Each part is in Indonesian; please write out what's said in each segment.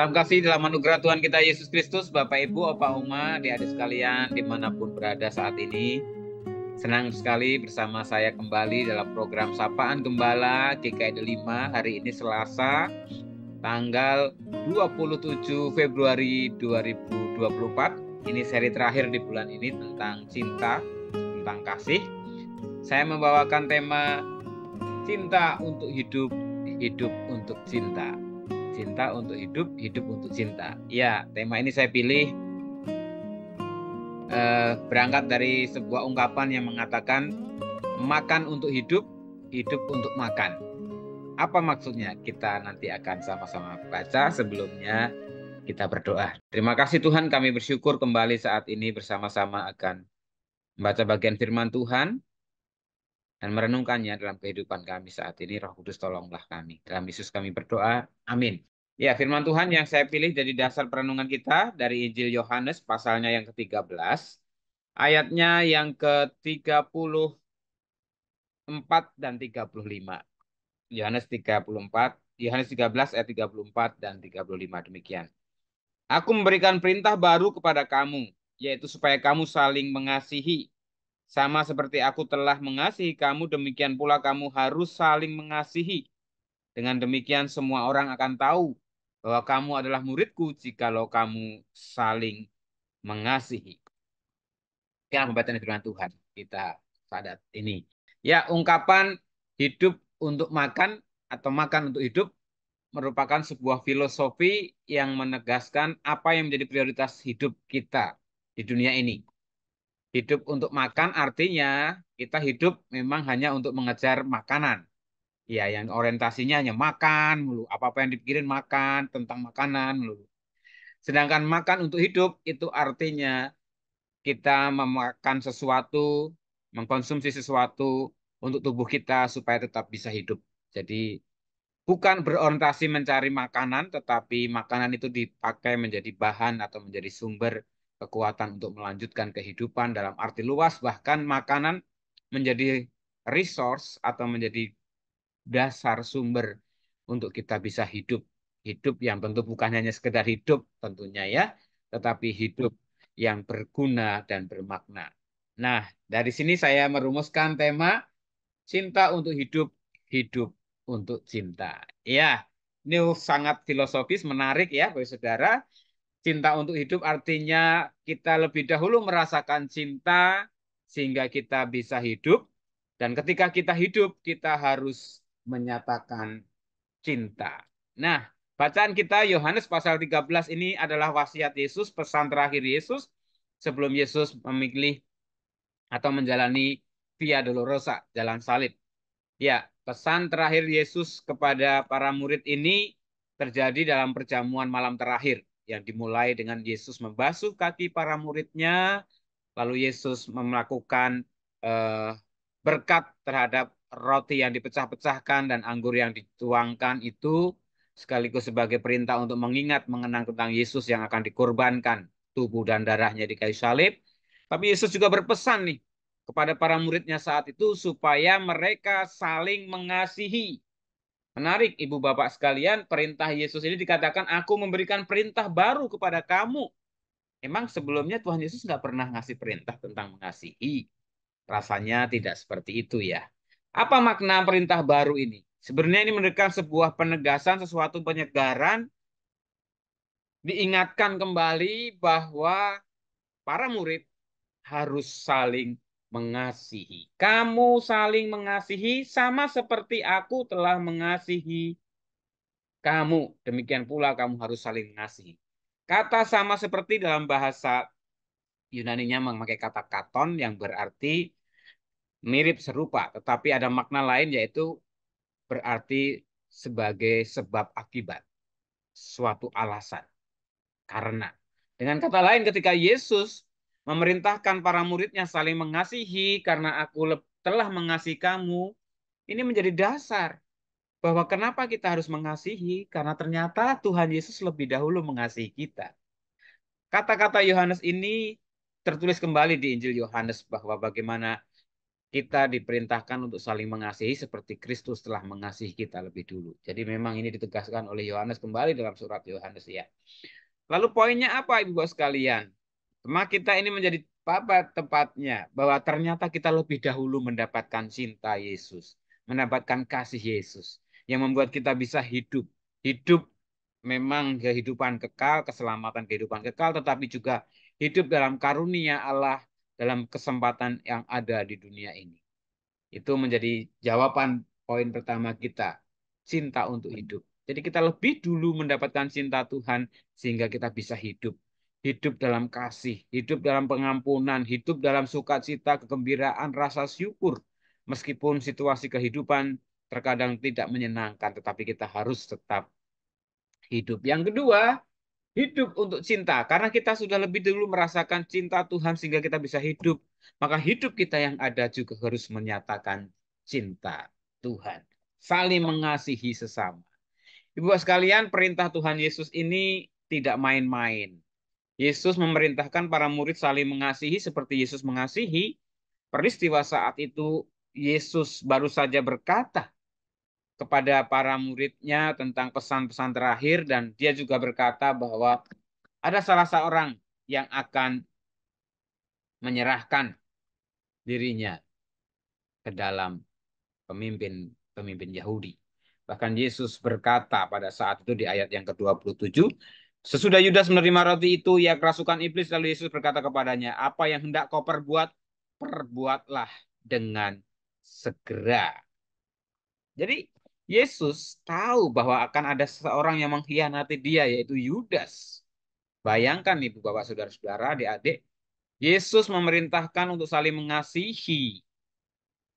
Dalam kasih, dalam anugerah Tuhan kita Yesus Kristus, Bapak Ibu, Opa Uma, adik-adik sekalian, dimanapun berada saat ini, senang sekali bersama saya kembali dalam program Sapaan Gembala GKID 5 hari ini Selasa, tanggal 27 Februari 2024. Ini seri terakhir di bulan ini tentang cinta, tentang kasih. Saya membawakan tema cinta untuk hidup, hidup untuk cinta. Cinta untuk hidup, hidup untuk cinta. Ya, tema ini saya pilih berangkat dari sebuah ungkapan yang mengatakan makan untuk hidup, hidup untuk makan. Apa maksudnya? Kita nanti akan sama-sama baca. Sebelumnya kita berdoa. Terima kasih Tuhan, kami bersyukur kembali saat ini bersama-sama akan membaca bagian firman Tuhan dan merenungkannya dalam kehidupan kami saat ini. Roh Kudus tolonglah kami. Dalam Yesus kami berdoa. Amin. Ya, firman Tuhan yang saya pilih jadi dasar perenungan kita dari Injil Yohanes pasalnya yang ke-13, ayatnya yang ke-34 dan 35. Yohanes 34, Yohanes 13 ayat 34 dan 35 demikian. Aku memberikan perintah baru kepada kamu, yaitu supaya kamu saling mengasihi. Sama seperti aku telah mengasihi kamu, demikian pula kamu harus saling mengasihi. Dengan demikian semua orang akan tahu bahwa kamu adalah muridku jikalau kamu saling mengasihi. Kita membaca firman Tuhan kita saat ini. Ya, ungkapan hidup untuk makan atau makan untuk hidup merupakan sebuah filosofi yang menegaskan apa yang menjadi prioritas hidup kita di dunia ini. Hidup untuk makan artinya kita hidup memang hanya untuk mengejar makanan. Ya, yang orientasinya hanya makan mulu. Apa-apa yang dipikirin makan, tentang makanan mulu. Sedangkan makan untuk hidup itu artinya kita memakan sesuatu, mengkonsumsi sesuatu untuk tubuh kita supaya tetap bisa hidup. Jadi bukan berorientasi mencari makanan, tetapi makanan itu dipakai menjadi bahan atau menjadi sumber kekuatan untuk melanjutkan kehidupan dalam arti luas. Bahkan makanan menjadi resource atau menjadi dasar sumber untuk kita bisa hidup. Hidup yang tentu bukan hanya sekedar hidup tentunya ya, tetapi hidup yang berguna dan bermakna. Nah, dari sini saya merumuskan tema cinta untuk hidup, hidup untuk cinta. Ya, ini sangat filosofis, menarik ya, bagi saudara. Cinta untuk hidup artinya kita lebih dahulu merasakan cinta sehingga kita bisa hidup. Dan ketika kita hidup, kita harus menyatakan cinta. Nah, bacaan kita Yohanes pasal 13 ini adalah wasiat Yesus, pesan terakhir Yesus sebelum Yesus memilih atau menjalani Via Dolorosa, jalan salib. Ya, pesan terakhir Yesus kepada para murid ini terjadi dalam perjamuan malam terakhir yang dimulai dengan Yesus membasuh kaki para muridnya, lalu Yesus melakukan eh, berkat terhadap roti yang dipecah-pecahkan dan anggur yang dituangkan itu sekaligus sebagai perintah untuk mengenang tentang Yesus yang akan dikorbankan tubuh dan darahnya di kayu salib. Tapi Yesus juga berpesan nih kepada para muridnya saat itu supaya mereka saling mengasihi. Menarik Ibu Bapak sekalian, perintah Yesus ini dikatakan aku memberikan perintah baru kepada kamu. Emang sebelumnya Tuhan Yesus nggak pernah ngasih perintah tentang mengasihi. Rasanya tidak seperti itu ya. Apa makna perintah baru ini? Sebenarnya ini menunjukkan sebuah penegasan, sesuatu penyegaran, diingatkan kembali bahwa para murid harus saling mengasihi. Kamu saling mengasihi sama seperti aku telah mengasihi kamu. Demikian pula kamu harus saling mengasihi. Kata sama seperti dalam bahasa Yunaninya memakai kata katon yang berarti mirip serupa, tetapi ada makna lain yaitu berarti sebagai sebab akibat, suatu alasan, karena. Dengan kata lain, ketika Yesus memerintahkan para muridnya saling mengasihi karena aku telah mengasihi kamu, ini menjadi dasar bahwa kenapa kita harus mengasihi, karena ternyata Tuhan Yesus lebih dahulu mengasihi kita. Kata-kata Yohanes ini tertulis kembali di Injil Yohanes bahwa bagaimana kita diperintahkan untuk saling mengasihi seperti Kristus telah mengasihi kita lebih dulu. Jadi memang ini ditegaskan oleh Yohanes kembali dalam surat Yohanes ya. Lalu poinnya apa Ibu Bapak sekalian? Kita ini menjadi apa tepatnya bahwa ternyata kita lebih dahulu mendapatkan cinta Yesus, mendapatkan kasih Yesus yang membuat kita bisa hidup. Hidup memang kehidupan kekal, keselamatan kehidupan kekal, tetapi juga hidup dalam karunia Allah dalam kesempatan yang ada di dunia ini. Itu menjadi jawaban poin pertama kita, cinta untuk hidup. Jadi kita lebih dulu mendapatkan cinta Tuhan sehingga kita bisa hidup. Hidup dalam kasih, hidup dalam pengampunan, hidup dalam sukacita, kegembiraan, rasa syukur. Meskipun situasi kehidupan terkadang tidak menyenangkan, tetapi kita harus tetap hidup. Yang kedua, hidup untuk cinta. Karena kita sudah lebih dulu merasakan cinta Tuhan sehingga kita bisa hidup. Maka hidup kita yang ada juga harus menyatakan cinta Tuhan. Saling mengasihi sesama. Ibu sekalian, perintah Tuhan Yesus ini tidak main-main. Yesus memerintahkan para murid saling mengasihi seperti Yesus mengasihi. Peristiwa saat itu Yesus baru saja berkata kepada para muridnya tentang pesan-pesan terakhir dan dia juga berkata bahwa ada salah seorang yang akan menyerahkan dirinya ke dalam pemimpin Yahudi. Bahkan Yesus berkata pada saat itu di ayat yang ke-27, sesudah Yudas menerima roti itu, ia kerasukan iblis, lalu Yesus berkata kepadanya, apa yang hendak kau perbuat, perbuatlah dengan segera. Jadi Yesus tahu bahwa akan ada seseorang yang mengkhianati dia, yaitu Yudas. Bayangkan Ibu Bapak Saudara-saudara, adik-adik, Yesus memerintahkan untuk saling mengasihi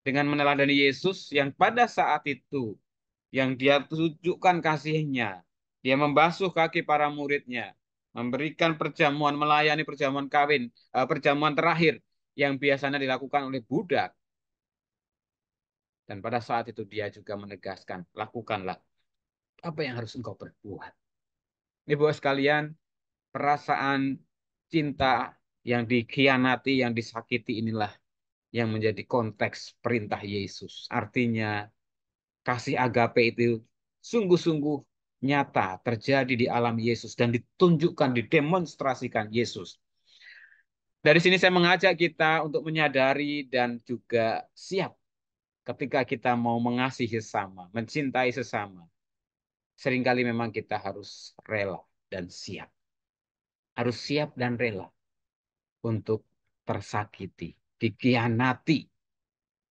dengan meneladani Yesus yang pada saat itu yang dia tunjukkan kasihnya. Dia membasuh kaki para muridnya, memberikan perjamuan, melayani perjamuan kawin, perjamuan terakhir yang biasanya dilakukan oleh budak. Dan pada saat itu dia juga menegaskan, lakukanlah apa yang harus engkau perbuat. Ibu sekalian, perasaan cinta yang dikhianati, yang disakiti inilah yang menjadi konteks perintah Yesus. Artinya kasih agape itu sungguh-sungguh nyata terjadi di alam Yesus dan ditunjukkan, didemonstrasikan Yesus. Dari sini saya mengajak kita untuk menyadari dan juga siap ketika kita mau mengasihi sesama, mencintai sesama. Seringkali memang kita harus rela dan siap. Harus siap dan rela untuk tersakiti, dikhianati,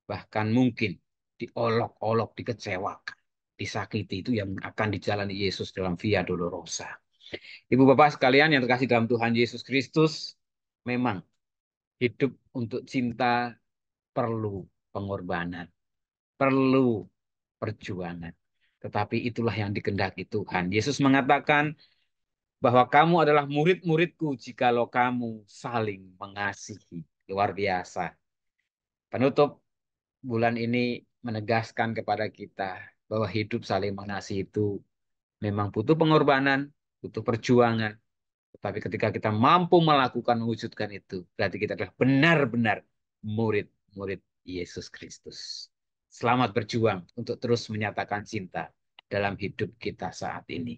bahkan mungkin diolok-olok, dikecewakan, disakiti. Itu yang akan dijalani Yesus dalam Via Dolorosa. Ibu Bapak sekalian yang terkasih dalam Tuhan Yesus Kristus, memang hidup untuk cinta perlu pengorbanan, perlu perjuangan. Tetapi itulah yang dikehendaki Tuhan. Yesus mengatakan bahwa kamu adalah murid-muridku jikalau kamu saling mengasihi. Luar biasa. Penutup bulan ini menegaskan kepada kita bahwa hidup saling mengasihi itu memang butuh pengorbanan, butuh perjuangan. Tetapi ketika kita mampu melakukan, mewujudkan itu, berarti kita adalah benar-benar murid-murid Yesus Kristus. Selamat berjuang untuk terus menyatakan cinta dalam hidup kita saat ini.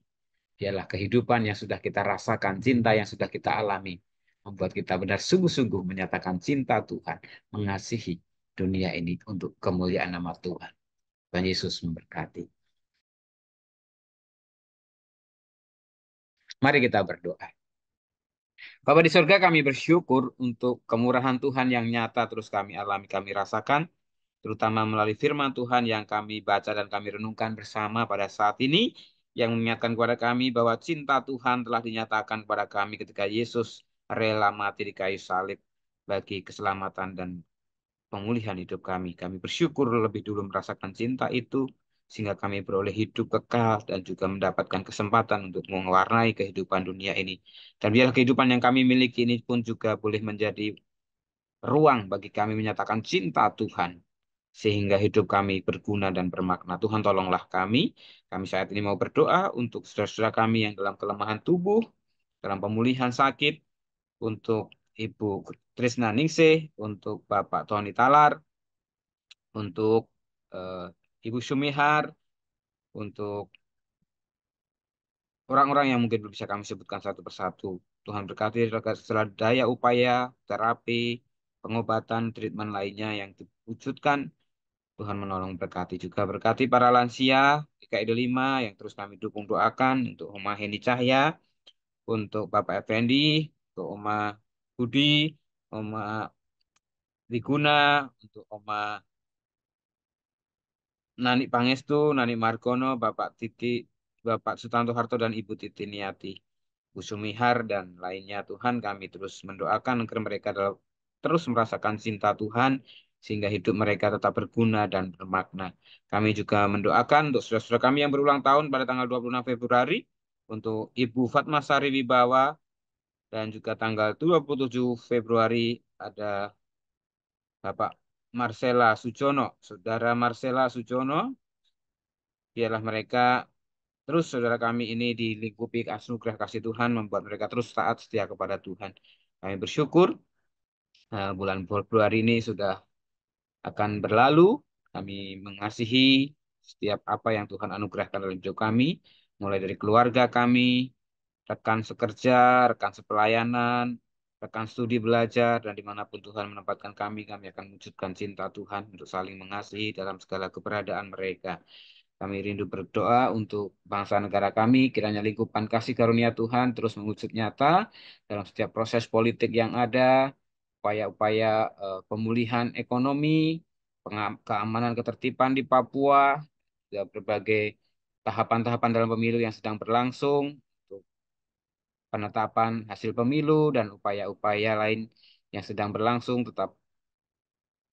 Biarlah kehidupan yang sudah kita rasakan, cinta yang sudah kita alami, membuat kita benar sungguh-sungguh menyatakan cinta Tuhan, mengasihi dunia ini untuk kemuliaan nama Tuhan. Tuhan Yesus memberkati. Mari kita berdoa. Bapa di surga, kami bersyukur untuk kemurahan Tuhan yang nyata terus kami alami, kami rasakan, terutama melalui firman Tuhan yang kami baca dan kami renungkan bersama pada saat ini, yang mengingatkan kepada kami bahwa cinta Tuhan telah dinyatakan kepada kami ketika Yesus rela mati di kayu salib bagi keselamatan dan pemulihan hidup kami. Kami bersyukur lebih dulu merasakan cinta itu, sehingga kami beroleh hidup kekal dan juga mendapatkan kesempatan untuk mewarnai kehidupan dunia ini. Dan biarlah kehidupan yang kami miliki ini pun juga boleh menjadi ruang bagi kami menyatakan cinta Tuhan, sehingga hidup kami berguna dan bermakna. Tuhan tolonglah kami. Kami saat ini mau berdoa untuk saudara-saudara kami yang dalam kelemahan tubuh, dalam pemulihan sakit, untuk Ibu Trisna Ningsih, untuk Bapak Tony Talar, untuk Ibu Sumihar, untuk orang-orang yang mungkin belum bisa kami sebutkan satu persatu. Tuhan berkati segala daya upaya, terapi, pengobatan, treatment lainnya yang diwujudkan. Tuhan menolong berkati juga. Berkati para lansia, GKID 5 yang terus kami dukung doakan. Untuk Oma Heni Cahya, untuk Bapak Effendi, untuk Oma Budi, Oma Riguna, untuk Oma Nani Pangestu, Nani Margono, Bapak Titi, Bapak Sutanto Harto dan Ibu Titi Niati, Bu Sumihar dan lainnya. Tuhan kami terus mendoakan agar mereka terus merasakan cinta Tuhan sehingga hidup mereka tetap berguna dan bermakna. Kami juga mendoakan untuk saudara-saudara kami yang berulang tahun pada tanggal 26 Februari, untuk Ibu Fatma Sari Wibawa, dan juga tanggal 27 Februari ada Bapak Marcela Sujono, Saudara Marcela Sujono. Biarlah mereka terus saudara kami ini dilingkupi anugerah kasih Tuhan, membuat mereka terus taat setia kepada Tuhan. Kami bersyukur bulan Februari ini sudah akan berlalu. Kami mengasihi setiap apa yang Tuhan anugerahkan dalam hidup kami, mulai dari keluarga kami, rekan sekerja, rekan sepelayanan, rekan studi belajar, dan dimanapun Tuhan menempatkan kami akan wujudkan cinta Tuhan untuk saling mengasihi dalam segala keberadaan mereka. Kami rindu berdoa untuk bangsa negara kami, kiranya lingkupan kasih karunia Tuhan terus mewujud nyata dalam setiap proses politik yang ada, upaya-upaya pemulihan ekonomi, keamanan ketertiban di Papua, juga berbagai tahapan-tahapan dalam pemilu yang sedang berlangsung, untuk penetapan hasil pemilu dan upaya-upaya lain yang sedang berlangsung. Tetap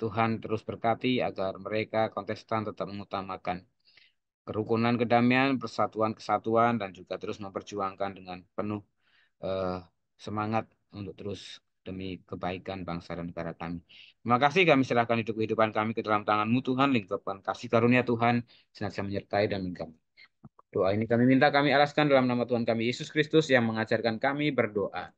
Tuhan terus berkati agar mereka kontestan tetap mengutamakan kerukunan, kedamaian, persatuan, kesatuan, dan juga terus memperjuangkan dengan penuh eh, semangat untuk terus demi kebaikan bangsa dan negara kami. Terima kasih, kami serahkan hidup kehidupan kami ke dalam tangan-Mu Tuhan, lingkupan kasih karunia Tuhan senantiasa menyertai dan menggenapi. Doa ini kami minta, kami alaskan dalam nama Tuhan kami Yesus Kristus yang mengajarkan kami berdoa.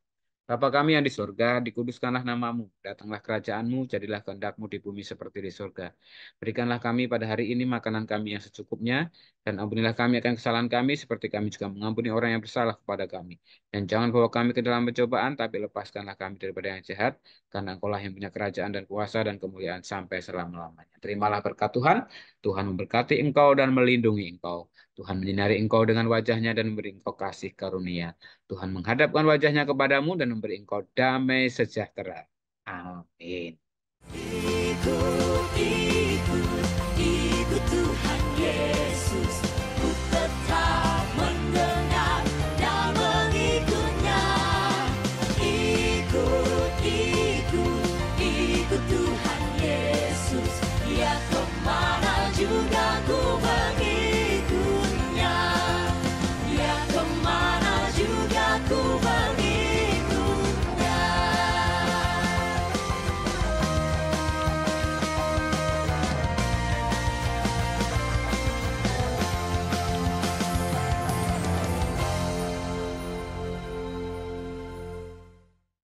Bapa kami yang di surga, dikuduskanlah namamu, datanglah kerajaanmu, jadilah kehendakmu di bumi seperti di surga. Berikanlah kami pada hari ini makanan kami yang secukupnya, dan ampunilah kami akan kesalahan kami, seperti kami juga mengampuni orang yang bersalah kepada kami. Dan jangan bawa kami ke dalam pencobaan, tapi lepaskanlah kami daripada yang jahat, karena Engkaulah yang punya kerajaan dan kuasa dan kemuliaan sampai selama-lamanya. Terimalah berkat Tuhan, Tuhan memberkati engkau dan melindungi engkau. Tuhan menyinari engkau dengan wajahnya dan memberi engkau kasih karunia. Tuhan menghadapkan wajahnya kepadamu dan memberi engkau damai sejahtera. Amin.